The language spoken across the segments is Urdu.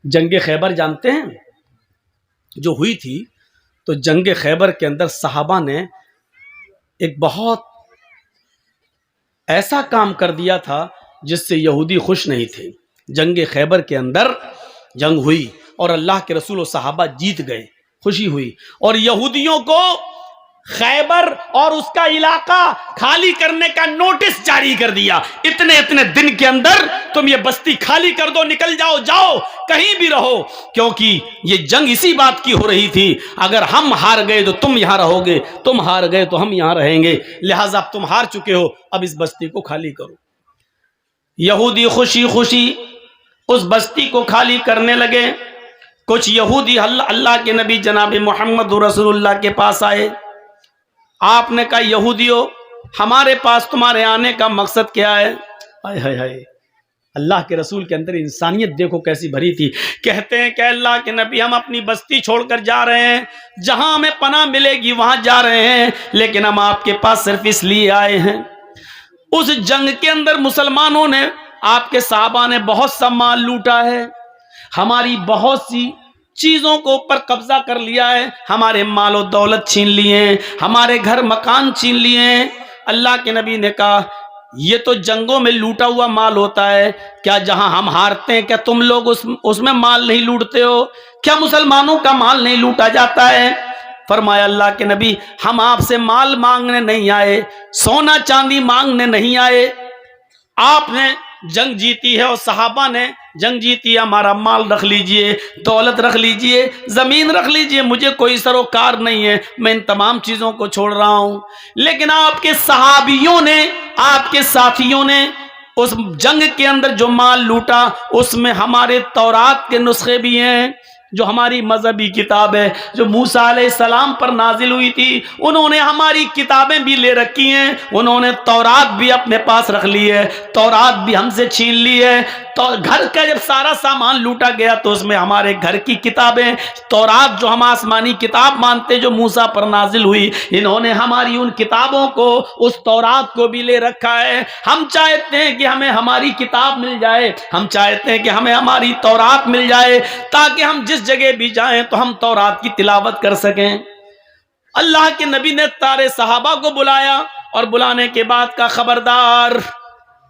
جنگ خیبر جانتے ہیں جو ہوئی تھی؟ تو جنگ خیبر کے اندر صحابہ نے ایک بہت ایسا کام کر دیا تھا جس سے یہودی خوش نہیں تھے۔ جنگ خیبر کے اندر جنگ ہوئی اور اللہ کے رسول و صحابہ جیت گئے، خوشی ہوئی، اور یہودیوں کو خیبر اور اس کا علاقہ خالی کرنے کا نوٹس جاری کر دیا۔ اتنے دن کے اندر تم یہ بستی خالی کر دو، نکل جاؤ، جاؤ کہیں بھی رہو، کیونکہ یہ جنگ اسی بات کی ہو رہی تھی، اگر ہم ہار گئے تو تم یہاں رہو گے، تم ہار گئے تو ہم یہاں رہیں گے، لہٰذا اب تم ہار چکے ہو، اب اس بستی کو خالی کرو۔ یہودی خوشی خوشی اس بستی کو خالی کرنے لگے۔ کچھ یہودی اللہ کے نبی جناب محمد رسول اللہ کے پاس آئے۔ آپ نے کہا یہودیوں، ہمارے پاس تمہارے آنے کا مقصد کیا ہے؟ ہائے ہائے ہائے، اللہ کے رسول کے اندر انسانیت دیکھو کیسی بھری تھی۔ کہتے ہیں کہ اللہ کے نبی، ہم اپنی بستی چھوڑ کر جا رہے ہیں، جہاں ہمیں پناہ ملے گی وہاں جا رہے ہیں، لیکن ہم آپ کے پاس صرف اس لیے آئے ہیں، اس جنگ کے اندر مسلمانوں نے، آپ کے صحابہ نے بہت سا مال لوٹا ہے، ہماری بہت سی چیزوں کو اوپر قبضہ کر لیا ہے، ہمارے مال و دولت چھین لیے ہیں، ہمارے گھر مکان چھین لیے ہیں۔ اللہ کے نبی نے کہا یہ تو جنگوں میں لوٹا ہوا مال ہوتا ہے، کیا جہاں ہم ہارتے ہیں کیا تم لوگ اس میں مال نہیں لوٹتے ہو؟ کیا مسلمانوں کا مال نہیں لوٹا جاتا ہے؟ فرمایا اللہ کے نبی، ہم آپ سے مال مانگنے نہیں آئے، سونا چاندی مانگنے نہیں آئے، آپ نے جنگ جیتی ہے اور صحابہ نے جنگ جیتی ہے، ہمارا مال رکھ لیجئے، دولت رکھ لیجئے، زمین رکھ لیجئے، مجھے کوئی سروکار نہیں ہے، میں ان تمام چیزوں کو چھوڑ رہا ہوں۔ لیکن آپ کے صحابیوں نے، آپ کے ساتھیوں نے اس جنگ کے اندر جو مال لوٹا، اس میں ہمارے تورات کے نسخے بھی ہیں، جو ہماری مذہبی کتاب ہے، جو موسیٰ علیہ السلام پر نازل ہوئی تھی، انہوں نے ہماری کتابیں بھی لے رکھی ہیں، انہوں نے تورات بھی اپنے پاس رکھ لی ہے، تورات بھی ہم سے چھین لی ہے۔ تو گھر کا جب سارا سامان لوٹا گیا تو اس میں ہمارے گھر کی کتابیں، تورات جو ہم آسمانی کتاب مانتے جو موسیٰ پر نازل ہوئی، انہوں نے ہماری ان کتابوں کو، اس تورات کو بھی لے رکھا ہے۔ ہم چاہتے ہیں کہ ہمیں ہماری کتاب مل جائے، ہم چاہتے ہیں کہ ہمیں ہماری تورات مل جائے، تاکہ ہم جس جگہ بھی جائیں تو ہم تورات کی تلاوت کر سکیں۔ اللہ کے نبی نے سارے صحابہ کو بلایا اور بلانے کے بعد کا خبردار،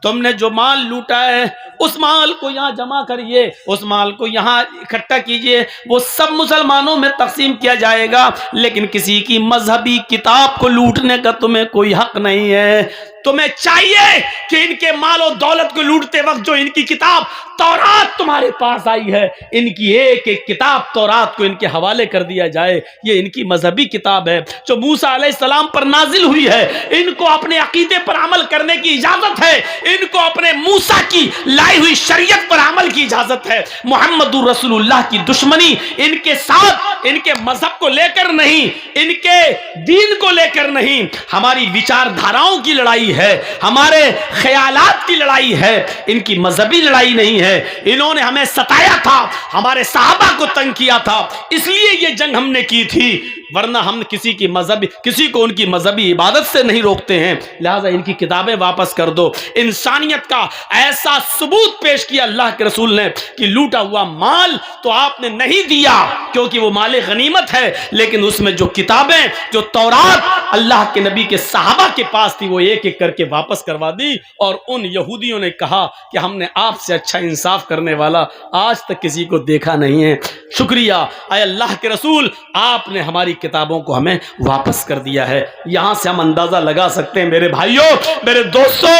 تم نے جو مال لوٹا ہے اس مال کو یہاں جمع کریے، اس مال کو یہاں اکٹھا کیجئے، وہ سب مسلمانوں میں تقسیم کیا جائے گا، لیکن کسی کی مذہبی کتاب کو لوٹنے کا تمہیں کوئی حق نہیں ہے۔ تمہیں چاہیے کہ ان کے مال و دولت کو لوٹتے وقت جو ان کی کتاب تورات تمہارے پاس آئی ہے، ان کی ایک ایک کتاب تورات کو ان کے حوالے کر دیا جائے، یہ ان کی مذہبی کتاب ہے جو موسیٰ علیہ السلام پر نازل ہوئی ہے، ان کو اپنے عقیدے پر عمل کرنے کی اجازت ہے، ان کو اپنے موسیٰ کی لائی ہوئی شریعت پر عمل کی اجازت ہے۔ محمد رسول اللہ کی دشمنی ان کے ساتھ، ان کے مذہب کو لے کر نہیں، ان کے دین کو لے کر نہیں، ہماری وچار دھاراؤں کی لڑائی ہے، ہمارے خیالات کی لڑائی ہے، ان کی مذہبی لڑائی نہیں ہے۔ انہوں نے ہمیں ستایا تھا، ہمارے صحابہ کو تنگ کیا تھا، اس لیے یہ جنگ ہم نے کی تھی، ورنہ ہم کسی کو ان کی مذہبی عبادت سے نہیں روکتے ہیں، لہٰذا ان کی کتابیں واپس کر دو۔ انسانیت کا ایسا ثبوت پیش کیا اللہ کے رسول نے کہ لوٹا ہوا مال تو آپ نے نہیں دیا کیونکہ وہ مال غنیمت ہے، لیکن اس میں جو کتابیں، جو تورات اللہ کے نبی کے صحابہ کے پاس تھی، وہ ایک ایک کر کے واپس کروا دی، اور ان یہودیوں نے کہا کہ ہم نے آپ سے اچھا انصاف کرنے والا آج تک کسی کو دیکھا نہیں ہے، شکریہ اے اللہ کے رسول، آپ نے ہماری کتابوں کو ہمیں واپس کر دیا ہے۔ یہاں سے ہم اندازہ لگا سکتے ہیں میرے بھائیوں، میرے دوستوں،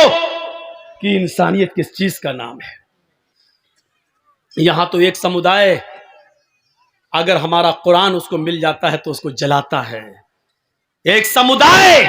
کہ انسانیت کس چیز کا نام ہے۔ یہاں تو ایک سمودائے اگر ہمارا قرآن اس کو مل جاتا ہے تو اس کو جلاتا ہے۔ ایک سمودائے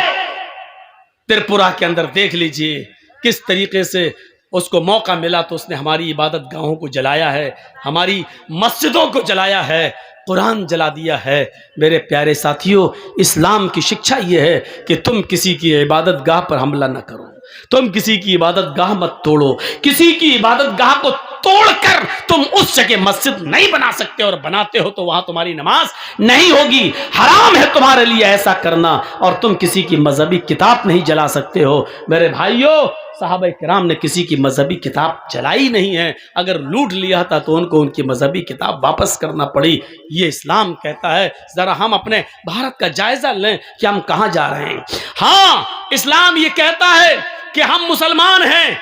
ترپورہ کے اندر دیکھ لیجئے کس طریقے سے اس کو موقع ملا تو اس نے ہماری عبادت گاہوں کو جلایا ہے، ہماری مسجدوں کو جلایا ہے، قرآن جلا دیا ہے۔ میرے پیارے ساتھیوں، اسلام کی شکشا یہ ہے کہ تم کسی کی عبادت گاہ پر حملہ نہ کرو، تم کسی کی عبادت گاہ مت توڑو، کسی کی عبادت گاہ کو توڑ کر تم اس جگہ مسجد نہیں بنا سکتے، اور بناتے ہو تو وہاں تمہاری نماز نہیں ہوگی، حرام ہے تمہارے لیے ایسا کرنا، اور تم کسی کی مذہبی کتاب نہیں جلا سکتے ہو۔ میرے بھائیوں، صحابہ کرام نے کسی کی مذہبی کتاب چلائی نہیں ہے، اگر لوٹ لیا تھا تو ان کو ان کی مذہبی کتاب واپس کرنا پڑی۔ یہ اسلام کہتا ہے۔ ذرا ہم اپنے بھارت کا جائزہ لیں کہ ہم کہاں جا رہے ہیں۔ ہاں، اسلام یہ کہتا ہے کہ ہم مسلمان ہیں،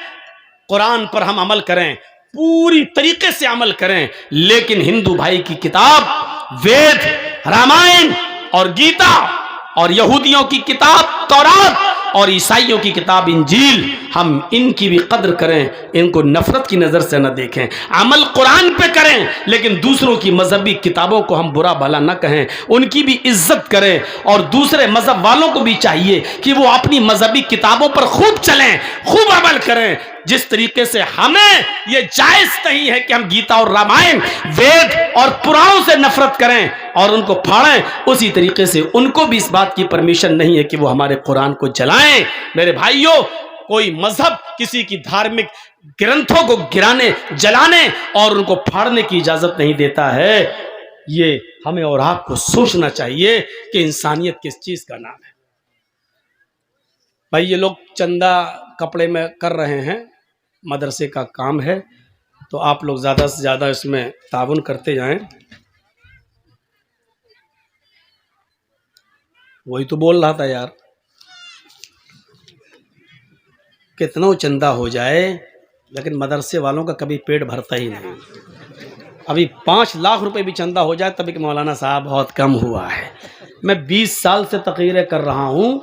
قرآن پر ہم عمل کریں، پوری طریقے سے عمل کریں، لیکن ہندو بھائی کی کتاب وید، رامائن اور گیتا، اور یہودیوں کی کتاب تورات، اور عیسائیوں کی کتاب انجیل، ہم ان کی بھی قدر کریں، ان کو نفرت کی نظر سے نہ دیکھیں۔ عمل قرآن پہ کریں، لیکن دوسروں کی مذہبی کتابوں کو ہم برا بھلا نہ کہیں، ان کی بھی عزت کریں، اور دوسرے مذہب والوں کو بھی چاہیے کہ وہ اپنی مذہبی کتابوں پر خوب چلیں، خوب عمل کریں۔ جس طریقے سے ہمیں یہ جائز نہیں ہے کہ ہم گیتا اور رامائن، وید اور پرانوں سے نفرت کریں اور ان کو پھاڑیں، اسی طریقے سے ان کو بھی اس بات کی پرمیشن نہیں ہے کہ وہ ہمارے قرآن کو جلائیں۔ میرے بھائیوں، کوئی مذہب کسی کی دھارمک گرنتھوں کو گرانے، جلانے اور ان کو پھاڑنے کی اجازت نہیں دیتا ہے۔ یہ ہمیں اور آپ کو سوچنا چاہیے کہ انسانیت کس چیز کا نام ہے۔ بھائی، یہ لوگ چندہ کپڑے میں کر رہے ہیں، مدرسے کا کام ہے، تو آپ لوگ زیادہ سے زیادہ اس میں تعاون کرتے جائیں۔ وہی تو بول رہا تھا یار، کتنا چندہ ہو جائے لیکن مدرسے والوں کا کبھی پیٹ بھرتا ہی نہیں۔ ابھی 5 لاکھ روپے بھی چندہ ہو جائے تبھی کہ مولانا صاحب بہت کم ہوا ہے۔ میں 20 سال سے تقریریں کر رہا ہوں،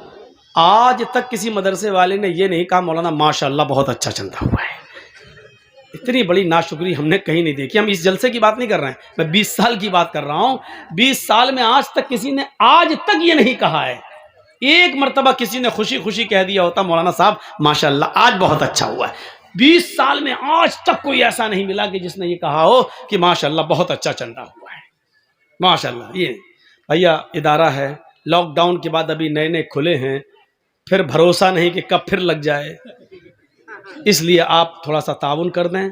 آج تک کسی مدرسے والے نے یہ نہیں کہا مولانا ماشاءاللہ بہت اچھا چندہ ہوا ہے۔ اتنی بڑی ناشکری ہم نے کہیں نہیں دیکھی۔ ہم اس جلسے کی بات نہیں کر رہے ہیں، میں 20 سال کی بات کر رہا ہوں۔ 20 سال میں آج تک کسی نے آج تک یہ نہیں کہا ہے۔ ایک مرتبہ کسی نے خوشی خوشی کہہ دیا ہوتا مولانا صاحب ماشاءاللہ آج بہت اچھا ہوا ہے۔ 20 سال میں آج تک کوئی ایسا نہیں ملا کہ جس نے یہ کہا ہو کہ ماشاءاللہ بہت اچھا چندہ ہوا ہے۔ ماشاءاللہ یہ بھیا ادارہ ہے، لاک ڈاؤن کے بعد ابھی نئے نئے کھلے ہیں، پھر بھروسہ نہیں کہ کب پھر لگ جائے، اس لیے آپ تھوڑا سا تعاون کر دیں،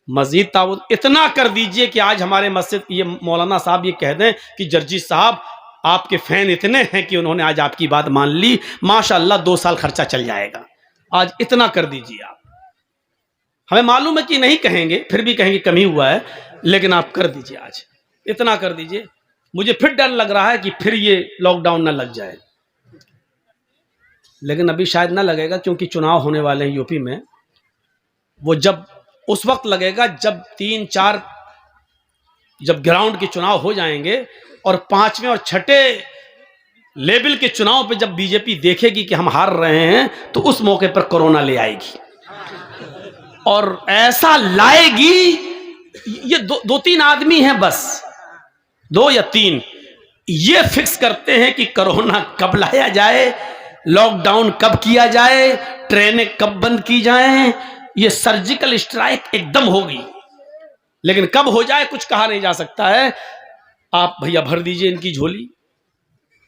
مزید تعاون اتنا کر دیجئے کہ آج ہمارے مسجد یہ مولانا صاحب یہ کہہ دیں کہ جرجی صاحب آپ کے فین اتنے ہیں کہ انہوں نے آج آپ کی بات مان لی، ماشاءاللہ 2 سال خرچہ چل جائے گا۔ آج اتنا کر دیجئے آپ۔ ہمیں معلوم ہے کہ نہیں کہیں گے، پھر بھی کہیں گے کمی ہوا ہے، لیکن آپ کر دیجئے، آج اتنا کر دیجئے۔ مجھے پھر ڈر لگ رہا ہے کہ پھر یہ لاک ڈاؤن نہ لگ جائے، لیکن ابھی شاید نہ لگے گا کیونکہ چناؤ ہونے والے ہیں یو پی میں۔ وہ جب اس وقت لگے گا جب 3-4 جب گراؤنڈ کے چناؤ ہو جائیں گے اور 5ویں اور 6ٹے لیول کے چناؤ پہ جب بی جے پی دیکھے گی کہ ہم ہار رہے ہیں تو اس موقع پر کورونا لے آئے گی، اور ایسا لائے گی۔ یہ 2-3 آدمی ہیں، بس 2 یا 3 یہ فکس کرتے ہیں کہ کورونا کب لایا جائے، لاک ڈاؤن کب کیا جائے، ٹرینیں کب بند کی جائیں۔ یہ سرجیکل اسٹرائک ایک دم ہوگی، لیکن کب ہو جائے کچھ کہا نہیں جا سکتا ہے۔ آپ بھیا بھر دیجئے ان کی جھولی،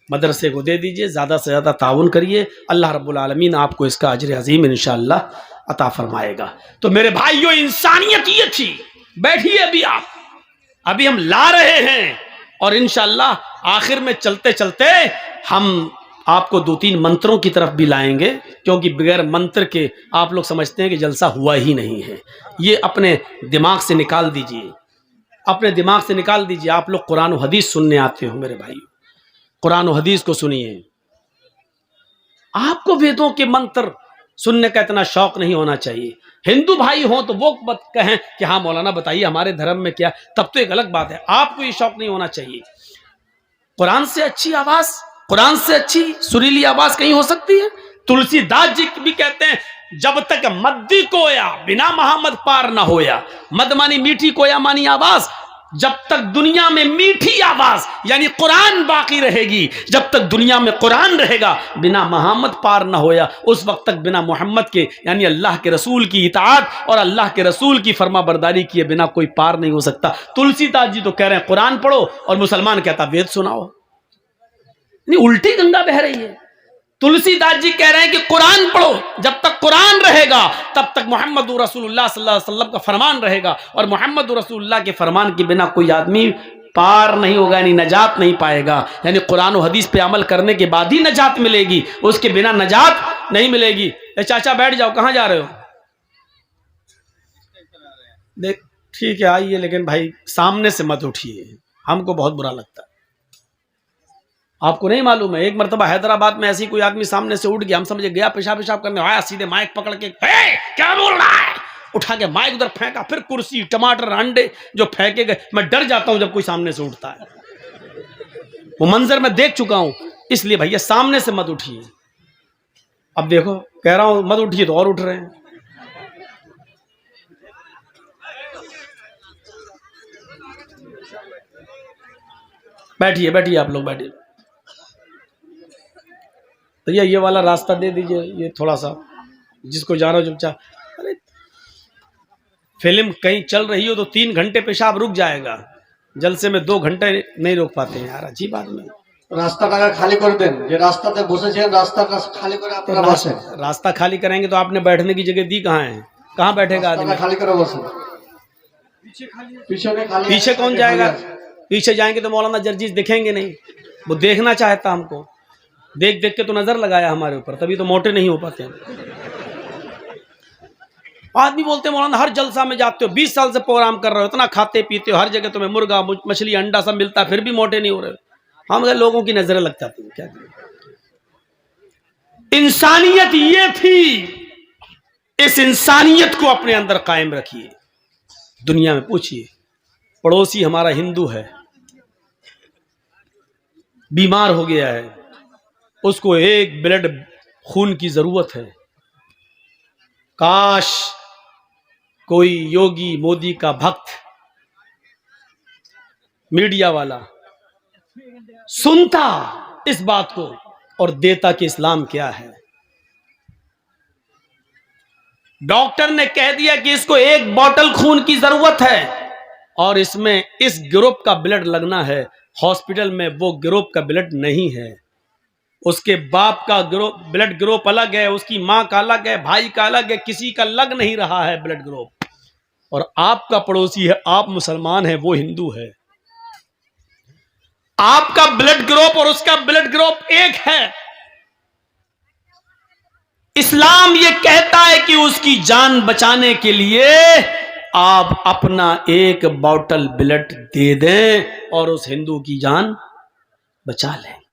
مدرسے کو دے دیجئے، زیادہ سے زیادہ تعاون کریے، اللہ رب العالمین آپ کو اس کا اجر عظیم انشاءاللہ عطا فرمائے گا۔ تو میرے بھائیوں، انسانیت یہ تھی۔ بیٹھیے ابھی ہم لا رہے ہیں، اور انشاءاللہ آخر میں چلتے چلتے ہم آپ کو 2-3 منتروں کی طرف بھی لائیں گے، کیونکہ بغیر منتر کے آپ لوگ سمجھتے ہیں کہ جلسہ ہوا ہی نہیں ہے۔ یہ اپنے دماغ سے نکال دیجئے، اپنے دماغ سے نکال دیجئے۔ آپ لوگ قرآن و حدیث سننے آتے ہو میرے بھائی، قرآن و حدیث کو سنیے۔ آپ کو ویدوں کے منتر سننے کا اتنا شوق نہیں ہونا چاہیے۔ ہندو بھائی ہوں تو وہ کہیں کہ ہاں مولانا بتائیے ہمارے دھرم میں کیا، تب تو ایک الگ بات ہے۔ آپ کو یہ شوق نہیں ہونا چاہیے۔ قرآن سے اچھی آواز، قرآن سے اچھی سریلی آواز کہیں ہو سکتی ہے؟ تلسی داس جی بھی کہتے ہیں جب تک مدی کویا بنا محمد پار نہ ہویا۔ مد مانی میٹھی، کویا مانی آواز۔ جب تک دنیا میں میٹھی آواز یعنی قرآن باقی رہے گی، جب تک دنیا میں قرآن رہے گا، بنا محمد پار نہ ہویا، اس وقت تک بنا محمد کے یعنی اللہ کے رسول کی اطاعت اور اللہ کے رسول کی فرما برداری کیے بنا کوئی پار نہیں ہو سکتا۔ تلسی داس جی تو کہہ رہے ہیں قرآن پڑھو، اور مسلمان کہتا وید سناؤ۔ نہیں، الٹی گنگا بہ رہی ہے۔ تلسی داس جی کہہ رہے ہیں کہ قرآن پڑھو، جب تک قرآن رہے گا تب تک محمد رسول اللہ صلی اللہ علیہ وسلم کا فرمان رہے گا، اور محمد رسول اللہ کے فرمان کے بنا کوئی آدمی پار نہیں ہوگا، یعنی نجات نہیں پائے گا۔ یعنی قرآن و حدیث پہ عمل کرنے کے بعد ہی نجات ملے گی، اس کے بنا نجات نہیں ملے گی۔ اے چاچا بیٹھ جاؤ، کہاں جا رہے ہو؟ دیکھ ٹھیک ہے آئیے، لیکن بھائی سامنے سے مت اٹھیے، ہم کو بہت برا لگتا ہے۔ آپ کو نہیں معلوم ہے، ایک مرتبہ حیدرآباد میں ایسی کوئی آدمی سامنے سے اٹھ گیا، ہم سمجھے گیا پیشاب کرنے، آیا سیدھے مائک پکڑ کے کیا بول رہا ہے، اٹھا کے مائک ادھر پھینکا، پھر کرسی ٹماٹر انڈے جو پھینکے گئے۔ میں ڈر جاتا ہوں جب کوئی سامنے سے اٹھتا ہے، وہ منظر میں دیکھ چکا ہوں، اس لیے بھیا سامنے سے مت اٹھیے۔ اب دیکھو کہہ رہا ہوں مت اٹھیے تو اور اٹھ رہے ہیں۔ بیٹھیے بیٹھیے آپ لوگ بیٹھیے بھیا، یہ والا راستہ دے دیجئے، یہ تھوڑا سا جس کو جانا ہو چپ چاپ۔ ارے فلم کہیں چل رہی ہو تو 3 گھنٹے پیشاب رک جائے گا، جلسے میں 2 گھنٹے نہیں روک پاتے ہیں یار، عجیب آدمی۔ রাস্তাটা খালি করে দেন, যে রাস্তাতে বসেছেন রাস্তাটা খালি করে আপনারা বসেন। راستہ خالی کریں گے تو آپ نے بیٹھنے کی جگہ دی کہاں ہے؟ کہاں بیٹھے گا آدمی؟ রাস্তাটা খালি করে বসেন, পিছনে খালি। پیچھے کون جائے گا؟ پیچھے جائیں گے تو مولانا جرجیز دکھیں گے نہیں، وہ دیکھنا چاہتا ہم کو، دیکھ دیکھ کے تو نظر لگایا ہمارے اوپر، تبھی تو موٹے نہیں ہو پاتے ہیں۔ آدمی بولتے ہیں مولانا ہر جلسہ میں جاتے ہو، 20 سال سے پروگرام کر رہے ہو، اتنا کھاتے پیتے ہو، ہر جگہ تمہیں مرغا مچھلی انڈا سب ملتا ہے، پھر بھی موٹے نہیں ہو رہے ہو۔ ہم لوگوں کی نظریں لگ جاتی ہیں، کیا کریں؟ انسانیت یہ تھی، اس انسانیت کو اپنے اندر قائم رکھیے۔ دنیا میں پوچھئے، پڑوسی ہمارا ہندو ہے، بیمار ہو گیا ہے، اس کو ایک بلڈ خون کی ضرورت ہے، کاش کوئی یوگی مودی کا بھکت میڈیا والا سنتا اس بات کو اور دیتا کہ اسلام کیا ہے۔ ڈاکٹر نے کہہ دیا کہ اس کو 1 بوتل خون کی ضرورت ہے اور اس میں اس گروپ کا بلڈ لگنا ہے، ہاسپٹل میں وہ گروپ کا بلڈ نہیں ہے، اس کے باپ کا بلڈ گروپ الگ ہے، اس کی ماں کا الگ ہے، بھائی کا الگ ہے، کسی کا لگ نہیں رہا ہے بلڈ گروپ، اور آپ کا پڑوسی ہے، آپ مسلمان ہیں، وہ ہندو ہے، آپ کا بلڈ گروپ اور اس کا بلڈ گروپ ایک ہے۔ اسلام یہ کہتا ہے کہ اس کی جان بچانے کے لیے آپ اپنا 1 بوتل بلڈ دے دیں اور اس ہندو کی جان بچا لیں۔